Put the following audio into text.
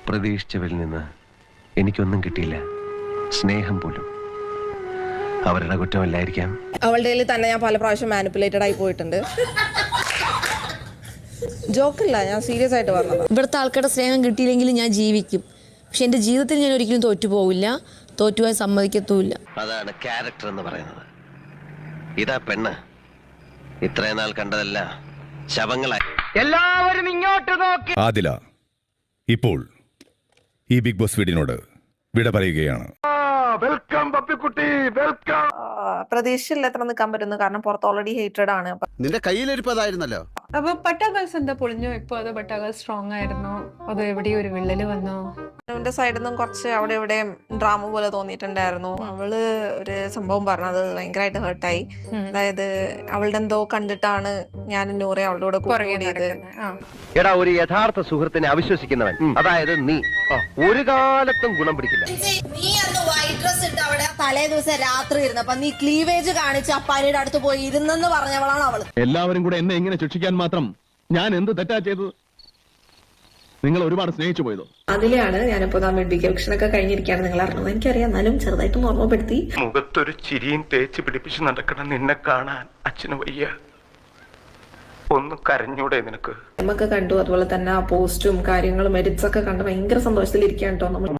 പ്രതീക്ഷിച്ചവരിൽ നിന്ന് എനിക്കൊന്നും കിട്ടിയില്ല, സ്നേഹം പോലും. അവരുടെ കുറ്റമല്ലായിരിക്കാം. അവളുടെ തന്നെ ഞാൻ പല പ്രാവശ്യം മാനിപ്പുലേറ്റഡ് ആയി പോയിട്ടുണ്ട്. ജോക്കല്ല, ഞാൻ സീരിയസ് ആയിട്ട് പറഞ്ഞത്. ഇവിടുത്തെ ആൾക്കാരുടെ സ്നേഹം കിട്ടിയില്ലെങ്കിൽ ഞാൻ ജീവിക്കും, പക്ഷെ എൻ്റെ ജീവിതത്തിൽ ഞാൻ ഒരിക്കലും തോറ്റുപോകില്ല, തോറ്റുപോകാൻ സമ്മതിക്കത്തുമില്ല. അതാണ് ക്യാരക്ടർ എന്ന് പറയുന്നത്. ഇതാ പെണ്ണ്, ഇത്രയും നാൾ കണ്ടതല്ല ശവങ്ങളായി. എല്ലാവരും ഇങ്ങോട്ട് നോക്കി. ആദില ഇപ്പോൾ ഈ ബിഗ് ബോസ് വീടിനോട് വിട പറയുകയാണ്. വെൽക്കം പപ്പിക്കുട്ടി, വെൽക്കം. പ്രതീക്ഷയില്ല എത്ര നിൽക്കാൻ പറ്റുന്നു, കാരണം പുറത്ത് ഓൾറെഡി ഹേറ്റഡ് ആണ്. നിന്റെ കയ്യിലിരിപ്പതായിരുന്നല്ലോ. അപ്പൊ പട്ടാഗേൾസ് എന്താ പൊളിഞ്ഞോ? ഇപ്പൊ അത് പട്ടാഗേൾസ് സ്ട്രോങ് ആയിരുന്നോ, അതോ എവിടെയോ ഒരു വിള്ളല് വന്നോ? അവന്റെ സൈഡിൽ നിന്നും കുറച്ച് അവിടെ ഇവിടെ ഡ്രാമ പോലെ തോന്നിയിട്ടുണ്ടായിരുന്നു. അവള് ഒരു സംഭവം പറഞ്ഞത് ഭയങ്കരമായിട്ട് ഹേർട്ടായി. അതായത് അവളുടെ എന്തോ കണ്ടിട്ടാണ് ഞാൻ നൂറെ അവളോട് കൂടിയത്. എടാ, ഒരു യഥാർത്ഥ സുഹൃത്തിനെ അവിശ്വസിക്കുന്നവൻ, അതായത് നീ, ഒരു കാലത്തും ഗുണം പിടിക്കില്ല. നീ അന്ന് വൈറ്റ് ഡ്രസ് ഇട്ട് അവിടെ തലേ ദിവസം രാത്രി ഇരുന്നപ്പോ നീ ക്ലീവേജ് കാണിച്ച് അപ്പാനിയുടെ അടുത്ത് പോയി ഇരുന്നെന്ന് പറഞ്ഞവളാണ് അവള്. എല്ലാവരും കൂടെ എന്നെ ഇങ്ങനെ ശിക്ഷിക്കാൻ മാത്രം ഞാൻ എന്ത് തെറ്റാ ചെയ്തത്? നിങ്ങൾ ഒരുപാട് സ്നേഹിച്ചു പോയതോ? അതിലാണ് ഞാനിപ്പോ മെഡിക്കൽക്ഷനൊക്കെ കഴിഞ്ഞിരിക്കുകയാണ്. നിങ്ങൾ അറിഞ്ഞത് എനിക്കറിയാം, എന്നാലും ചെറുതായിട്ടും ഓർമ്മപ്പെടുത്തി. മുഖത്തൊരു ചിരിയും തേച്ച് പിടിപ്പിച്ച് നടക്കണം നിന്നെ കാണാൻ അച്ഛന് വയ്യ. ഒന്ന് കരഞ്ഞൂടെ നിനക്ക്? നമുക്ക് കണ്ടു, അതുപോലെ തന്നെ ആ പോസ്റ്റും കാര്യങ്ങളും എഡിറ്റ്സ് ഒക്കെ കണ്ട് ഭയങ്കര സന്തോഷത്തിലിരിക്കുകയാണ് കേട്ടോ നമ്മൾ.